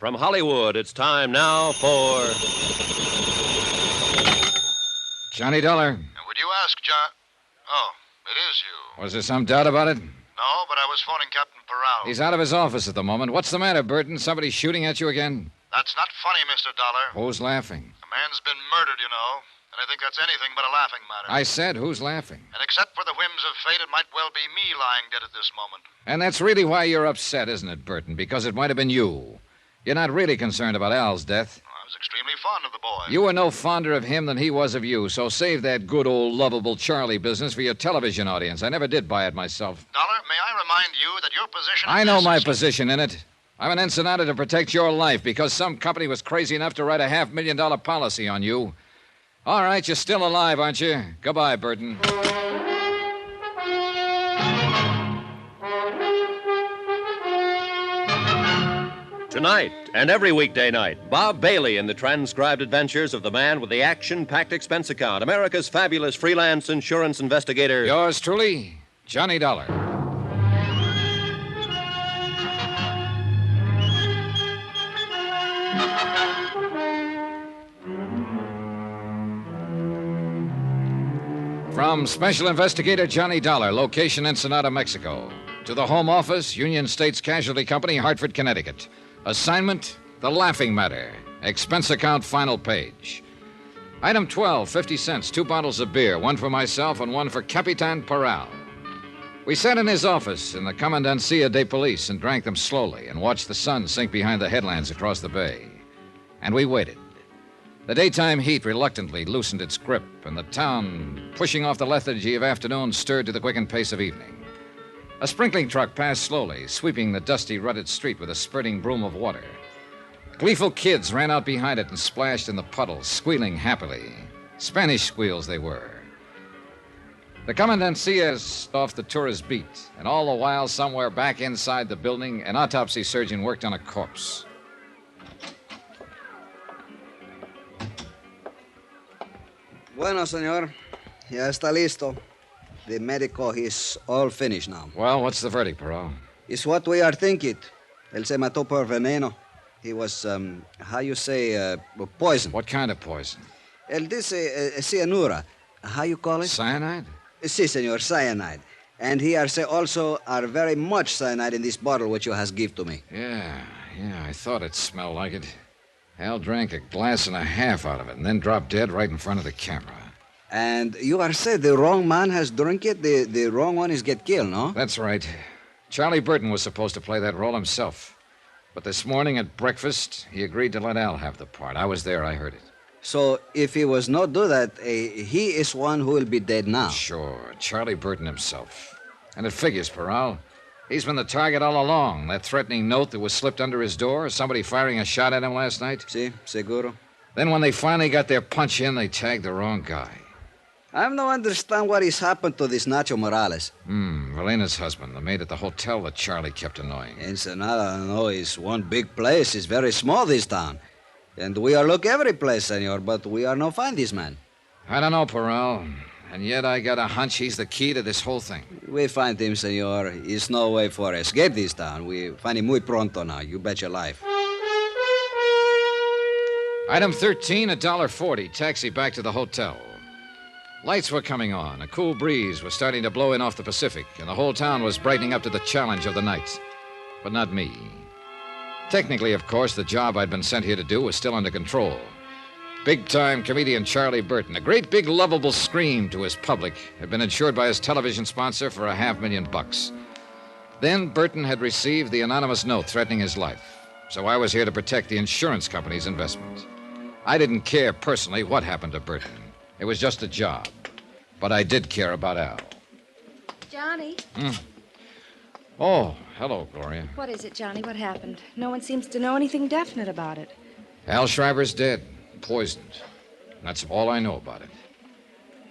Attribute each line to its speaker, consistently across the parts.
Speaker 1: From Hollywood, it's time now for...
Speaker 2: Johnny Dollar.
Speaker 3: Would you ask, John... Oh, it is you.
Speaker 2: Was there some doubt about it?
Speaker 3: No, but I was phoning Captain Peral.
Speaker 2: He's out of his office at the moment. What's the matter, Burton? Somebody shooting at you again?
Speaker 3: That's not funny, Mr. Dollar.
Speaker 2: Who's laughing?
Speaker 3: A man's been murdered, you know. And I think that's anything but a laughing matter.
Speaker 2: I said, who's laughing?
Speaker 3: And except for the whims of fate, it might well be me lying dead at this moment.
Speaker 2: And that's really why you're upset, isn't it, Burton? Because it might have been you. You're not really concerned about Al's death.
Speaker 3: I was extremely fond of the boy.
Speaker 2: You were no fonder of him than he was of you, so save that good old lovable Charlie business for your television audience. I never did buy it myself.
Speaker 3: Dollar, may I remind you that your position...
Speaker 2: I know my position in it. I'm an Ensenada to protect your life because some company was crazy enough to write a $500,000 policy on you. All right, you're still alive, aren't you? Goodbye, Burton.
Speaker 1: Tonight and every weekday night, Bob Bailey in the transcribed adventures of the man with the action-packed expense account, America's fabulous freelance insurance investigator.
Speaker 2: Yours truly, Johnny Dollar. From Special Investigator Johnny Dollar, location Ensenada, Mexico, to the Home Office, Union States Casualty Company, Hartford, Connecticut. Assignment, The Laughing Matter. Expense account, final page. Item 12, 50 cents, 2 bottles of beer, one for myself and one for Capitan Peral. We sat in his office in the Comandancia de Police and drank them slowly and watched the sun sink behind the headlands across the bay. And we waited. The daytime heat reluctantly loosened its grip, and the town, pushing off the lethargy of afternoon, stirred to the quickened pace of evening. A sprinkling truck passed slowly, sweeping the dusty, rutted street with a spurting broom of water. Gleeful kids ran out behind it and splashed in the puddles, squealing happily. Spanish squeals they were. The Comandancia off the tourist beat, and all the while, somewhere back inside the building, an autopsy surgeon worked on a corpse.
Speaker 4: Bueno, señor. Ya está listo. The medical is all finished now.
Speaker 2: Well, what's the verdict, Perot?
Speaker 4: It's what we are thinking. Él se mató por veneno. He was, how you say, poison.
Speaker 2: What kind of poison?
Speaker 4: Él dice cianura. How you call it?
Speaker 2: Cyanide?
Speaker 4: Si, senor, cyanide. And he also are very much cyanide in this bottle which you has give to me.
Speaker 2: Yeah, I thought it smelled like it. Al drank a glass and a half out of it and then dropped dead right in front of the camera.
Speaker 4: And you are said the wrong man has drunk it, the wrong one is get killed, no?
Speaker 2: That's right. Charlie Burton was supposed to play that role himself. But this morning at breakfast, he agreed to let Al have the part. I was there, I heard it.
Speaker 4: So if he was not do that, he is one who will be dead now.
Speaker 2: Sure, Charlie Burton himself. And it figures, Peral. He's been the target all along. That threatening note that was slipped under his door, somebody firing a shot at him last night.
Speaker 4: Si, seguro.
Speaker 2: Then when they finally got their punch in, they tagged the wrong guy.
Speaker 4: I don't understand what has happened to this Nacho Morales.
Speaker 2: Velena's husband, the maid at the hotel that Charlie kept annoying.
Speaker 4: Ensenada, no, is one big place. It's very small, this town. And we are look every place, senor, but we are no find this man.
Speaker 2: I don't know, Peral. And yet I got a hunch he's the key to this whole thing.
Speaker 4: We find him, senor. There's no way for escape this town. We find him muy pronto now. You bet your life.
Speaker 2: Item 13, $1.40. Taxi back to the hotel. Lights were coming on. A cool breeze was starting to blow in off the Pacific, and the whole town was brightening up to the challenge of the night. But not me. Technically, of course, the job I'd been sent here to do was still under control. Big-time comedian Charlie Burton, a great big lovable scream to his public, had been insured by his television sponsor for $500,000. Then Burton had received the anonymous note threatening his life, so I was here to protect the insurance company's investment. I didn't care personally what happened to Burton. It was just a job. But I did care about Al.
Speaker 5: Johnny?
Speaker 2: Oh, hello, Gloria.
Speaker 5: What is it, Johnny? What happened? No one seems to know anything definite about it.
Speaker 2: Al Schreiber's dead. Poisoned. That's all I know about it.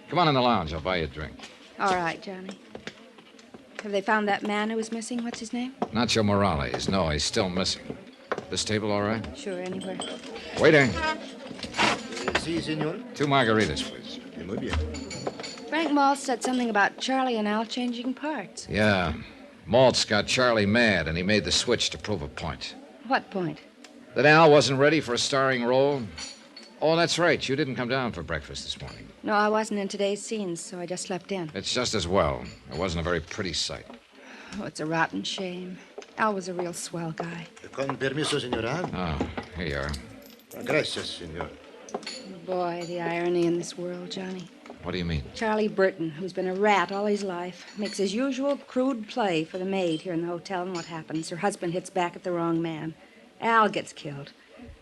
Speaker 2: Come on in the lounge. I'll buy you a drink.
Speaker 5: All right, Johnny. Have they found that man who was missing? What's his name?
Speaker 2: Nacho Morales. No, he's still missing. This table all right?
Speaker 5: Sure, anywhere.
Speaker 2: Waiter.
Speaker 6: Sí, señor.
Speaker 2: 2 margaritas, please.
Speaker 6: Muy bien.
Speaker 5: Frank Maltz said something about Charlie and Al changing parts.
Speaker 2: Yeah. Maltz got Charlie mad, and he made the switch to prove a point.
Speaker 5: What point?
Speaker 2: That Al wasn't ready for a starring role? Oh, that's right. You didn't come down for breakfast this morning.
Speaker 5: No, I wasn't in today's scenes, so I just slept in.
Speaker 2: It's just as well. It wasn't a very pretty sight.
Speaker 5: Oh, it's a rotten shame. Al was a real swell guy.
Speaker 6: Con permiso, señora.
Speaker 2: Oh, here you are.
Speaker 6: Gracias, señor.
Speaker 5: Boy, the irony in this world, Johnny.
Speaker 2: What do you mean?
Speaker 5: Charlie Burton, who's been a rat all his life, makes his usual crude play for the maid here in the hotel, and what happens? Her husband hits back at the wrong man. Al gets killed.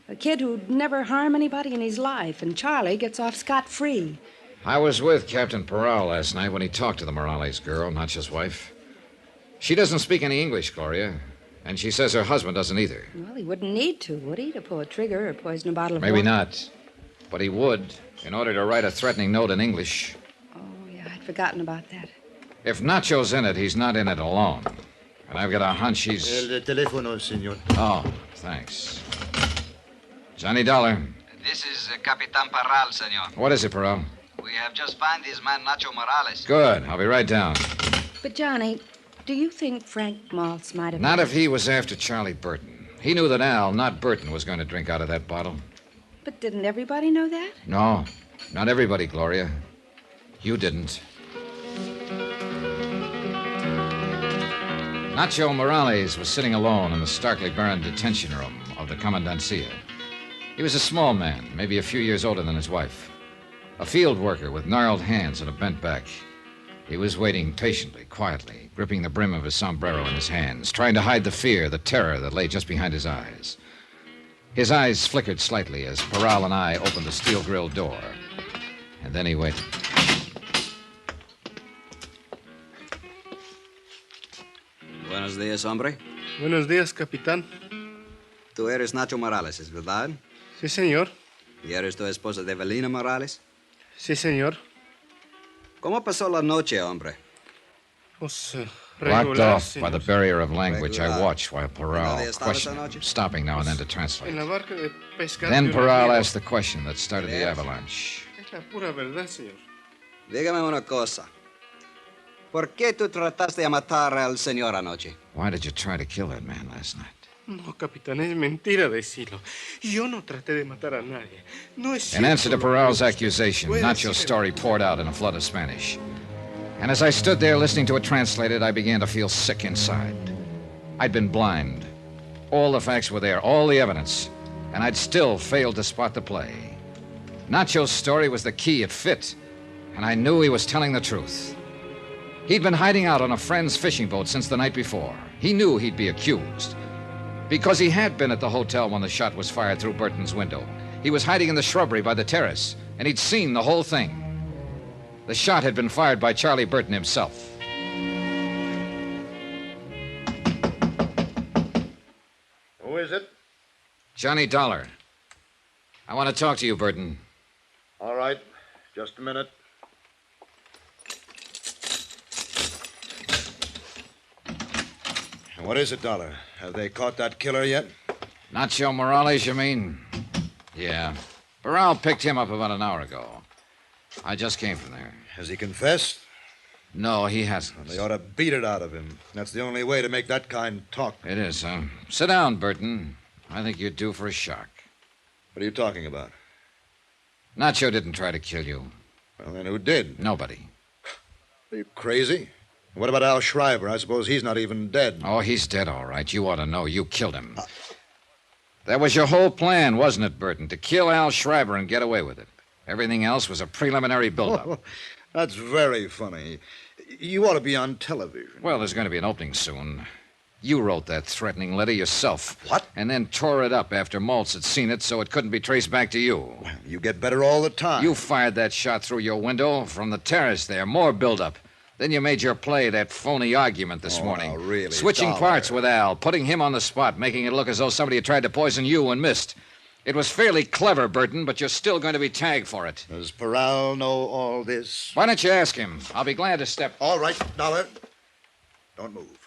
Speaker 5: A kid who'd never harm anybody in his life, and Charlie gets off scot-free.
Speaker 2: I was with Captain Peral last night when he talked to the Morales girl, Nacho's wife. She doesn't speak any English, Gloria, and she says her husband doesn't either.
Speaker 5: Well, he wouldn't need to, would he, to pull a trigger or poison a bottle of
Speaker 2: Maybe
Speaker 5: water?
Speaker 2: not. But he would, in order to write a threatening note in English.
Speaker 5: Oh, yeah, I'd forgotten about that.
Speaker 2: If Nacho's in it, he's not in it alone. And I've got a hunch he's...
Speaker 6: El teléfono, señor.
Speaker 2: Oh, thanks. Johnny Dollar.
Speaker 4: This is Capitan Parral, senor.
Speaker 2: What is it, Peral?
Speaker 4: We have just found this man, Nacho Morales.
Speaker 2: Good. I'll be right down.
Speaker 5: But, Johnny, do you think Frank Maltz might have...
Speaker 2: Not if he was after Charlie Burton. He knew that Al, not Burton, was going to drink out of that bottle.
Speaker 5: But didn't everybody know that?
Speaker 2: No, not everybody, Gloria. You didn't. Nacho Morales was sitting alone in the starkly barren detention room of the Commandancia. He was a small man, maybe a few years older than his wife. A field worker with gnarled hands and a bent back. He was waiting patiently, quietly, gripping the brim of his sombrero in his hands, trying to hide the fear, the terror that lay just behind his eyes. His eyes flickered slightly as Peral and I opened the steel-grilled door. And then he waited.
Speaker 4: Buenos días, hombre.
Speaker 7: Buenos días, capitán.
Speaker 4: Tú eres Nacho Morales, ¿es verdad?
Speaker 7: Sí, señor.
Speaker 4: ¿Y eres tu esposa de Evelina Morales?
Speaker 7: Sí, señor.
Speaker 4: ¿Cómo pasó la noche, hombre?
Speaker 7: Pues,
Speaker 2: Blocked
Speaker 7: regular,
Speaker 2: off by the
Speaker 7: señor.
Speaker 2: barrier of language, I
Speaker 4: Regular.
Speaker 2: watched while Peral
Speaker 4: ¿Dónde estabas
Speaker 2: questioned him,
Speaker 4: anoche?
Speaker 2: stopping now and then to
Speaker 7: En
Speaker 2: translate.
Speaker 7: la barca de pescar.
Speaker 2: Then
Speaker 7: de un
Speaker 2: Peral
Speaker 7: amigo.
Speaker 2: asked the question that started the
Speaker 4: Yes.
Speaker 2: avalanche.
Speaker 7: Es la pura verdad, señor.
Speaker 4: Dígame una cosa. ¿Por qué tú trataste de matar al señor anoche?
Speaker 2: Why did you try to kill that man last night?
Speaker 7: No, capitán, es mentira decirlo. Yo no traté de matar a nadie. No es
Speaker 2: In
Speaker 7: cierto
Speaker 2: answer to
Speaker 7: lo que
Speaker 2: Peral's
Speaker 7: usted
Speaker 2: accusation,
Speaker 7: puede
Speaker 2: Nacho's
Speaker 7: decir.
Speaker 2: story poured out in a flood of Spanish. And as I stood there listening to it translated, I began to feel sick inside. I'd been blind. All the facts were there, all the evidence, and I'd still failed to spot the play. Nacho's story was the key, it fit, and I knew he was telling the truth. He'd been hiding out on a friend's fishing boat since the night before. He knew he'd be accused. Because he had been at the hotel when the shot was fired through Burton's window. He was hiding in the shrubbery by the terrace, and he'd seen the whole thing. The shot had been fired by Charlie Burton himself.
Speaker 6: Who is it?
Speaker 2: Johnny Dollar. I want to talk to you, Burton.
Speaker 6: All right. Just a minute. What is it, Dollar? Have they caught that killer yet?
Speaker 2: Nacho Morales, you mean? Yeah. Peral picked him up about an hour ago. I just came from there.
Speaker 6: Has he confessed?
Speaker 2: No, he hasn't.
Speaker 6: They ought to beat it out of him. That's the only way to make that kind talk.
Speaker 2: It is, huh? Sit down, Burton. I think you're due for a shock.
Speaker 6: What are you talking about?
Speaker 2: Nacho didn't try to kill you.
Speaker 6: Well, then who did?
Speaker 2: Nobody.
Speaker 6: Are you crazy? What about Al Schreiber? I suppose he's not even dead.
Speaker 2: Oh, he's dead, all right. You ought to know. You killed him. That was your whole plan, wasn't it, Burton? To kill Al Schreiber and get away with it. Everything else was a preliminary buildup.
Speaker 6: Oh, that's very funny. You ought to be on television.
Speaker 2: Well, there's going to be an opening soon. You wrote that threatening letter yourself.
Speaker 6: What?
Speaker 2: And then tore it up after Maltz had seen it so it couldn't be traced back to you.
Speaker 6: You get better all the time.
Speaker 2: You fired that shot through your window from the terrace there. More buildup. Then you made your play, that phony argument this morning.
Speaker 6: now, really,
Speaker 2: Switching
Speaker 6: Dollar.
Speaker 2: parts with Al, putting him on the spot, making it look as though somebody had tried to poison you and missed. It was fairly clever, Burton, but you're still going to be tagged for it.
Speaker 6: Does Peral know all this?
Speaker 2: Why don't you ask him? I'll be glad to step...
Speaker 6: All right, Dollar. Don't move.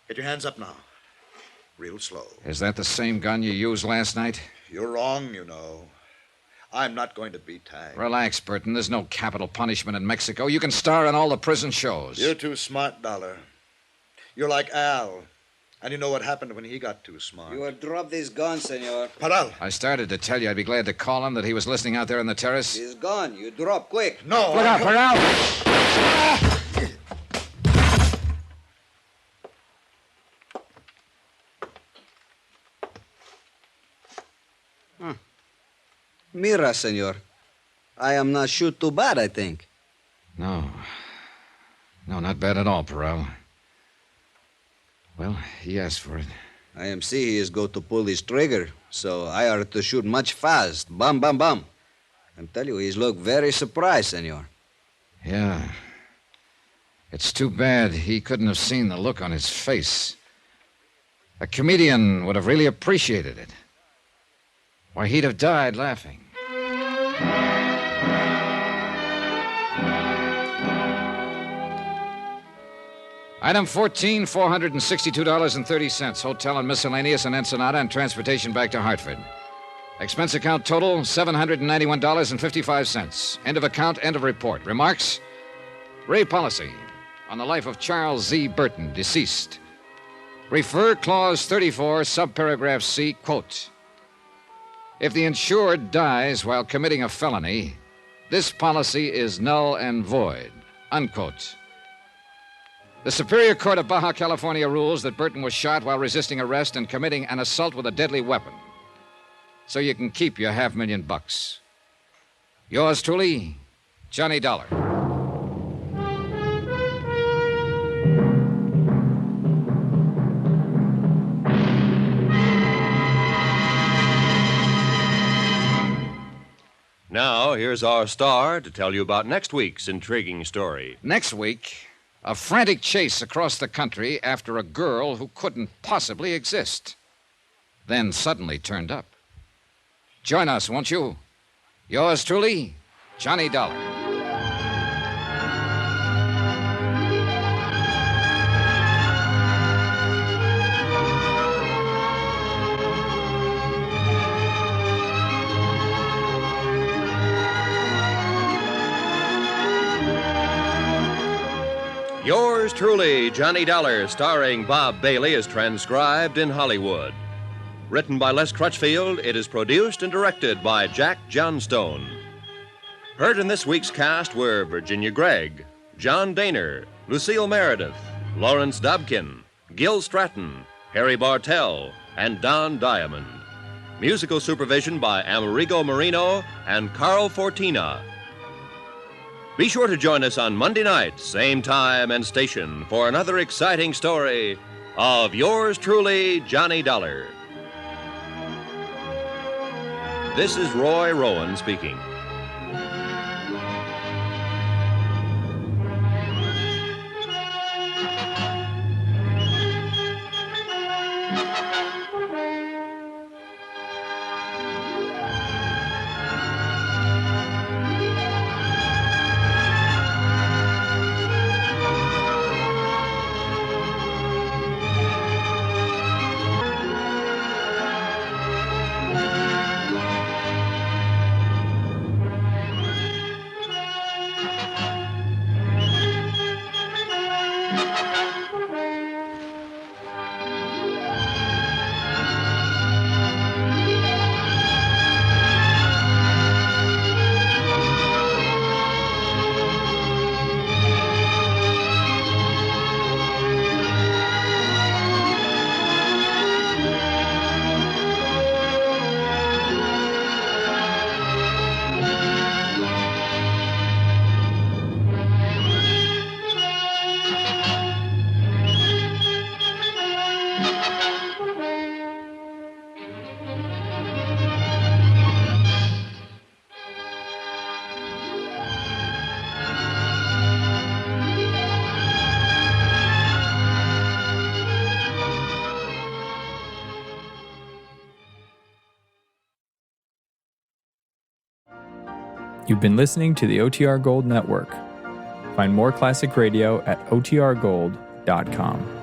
Speaker 6: Get your hands up now. Real slow.
Speaker 2: Is that the same gun you used last night?
Speaker 6: You're wrong, you know. I'm not going to be tagged.
Speaker 2: Relax, Burton. There's no capital punishment in Mexico. You can star in all the prison shows.
Speaker 6: You're too smart, Dollar. You're like Al. And you know what happened when he got too smart.
Speaker 4: You would drop this gun, senor.
Speaker 6: Paral!
Speaker 2: I started to tell you I'd be glad to call him that he was listening out there on the terrace.
Speaker 4: This gun, you drop quick.
Speaker 6: No!
Speaker 2: Look out, Corral!
Speaker 4: Mira, senor. I am not shoot too bad, I think.
Speaker 2: No. No, not bad at all, Perel. Well, he asked for it.
Speaker 4: I am see he is go to pull his trigger, so I are to shoot much fast. Bam, bam, bam. I tell you, he's look very surprised, senor.
Speaker 2: Yeah. It's too bad he couldn't have seen the look on his face. A comedian would have really appreciated it. Why, he'd have died laughing. Item 14, $462.30. Hotel and miscellaneous in Ensenada and transportation back to Hartford. Expense account total, $791.55. End of account, end of report. Remarks? Ray policy on the life of Charles Z. Burton, deceased. Refer clause 34, subparagraph C, quote. If the insured dies while committing a felony, this policy is null and void, unquote. The Superior Court of Baja California rules that Burton was shot while resisting arrest and committing an assault with a deadly weapon. So you can keep your $500,000. Yours truly, Johnny Dollar.
Speaker 1: Now, here's our star to tell you about next week's intriguing story.
Speaker 2: Next week, a frantic chase across the country after a girl who couldn't possibly exist. Then suddenly turned up. Join us, won't you? Yours truly, Johnny Dollar.
Speaker 1: Yours truly, Johnny Dollar, starring Bob Bailey, is transcribed in Hollywood. Written by Les Crutchfield, it is produced and directed by Jack Johnstone. Heard in this week's cast were Virginia Gregg, John Daner, Lucille Meredith, Lawrence Dobkin, Gil Stratton, Harry Bartell, and Don Diamond. Musical supervision by Amerigo Marino and Carl Fortina. Be sure to join us on Monday night, same time and station, for another exciting story of yours truly, Johnny Dollar. This is Roy Rowan speaking.
Speaker 8: You've been listening to the OTR Gold Network. Find more classic radio at otrgold.com.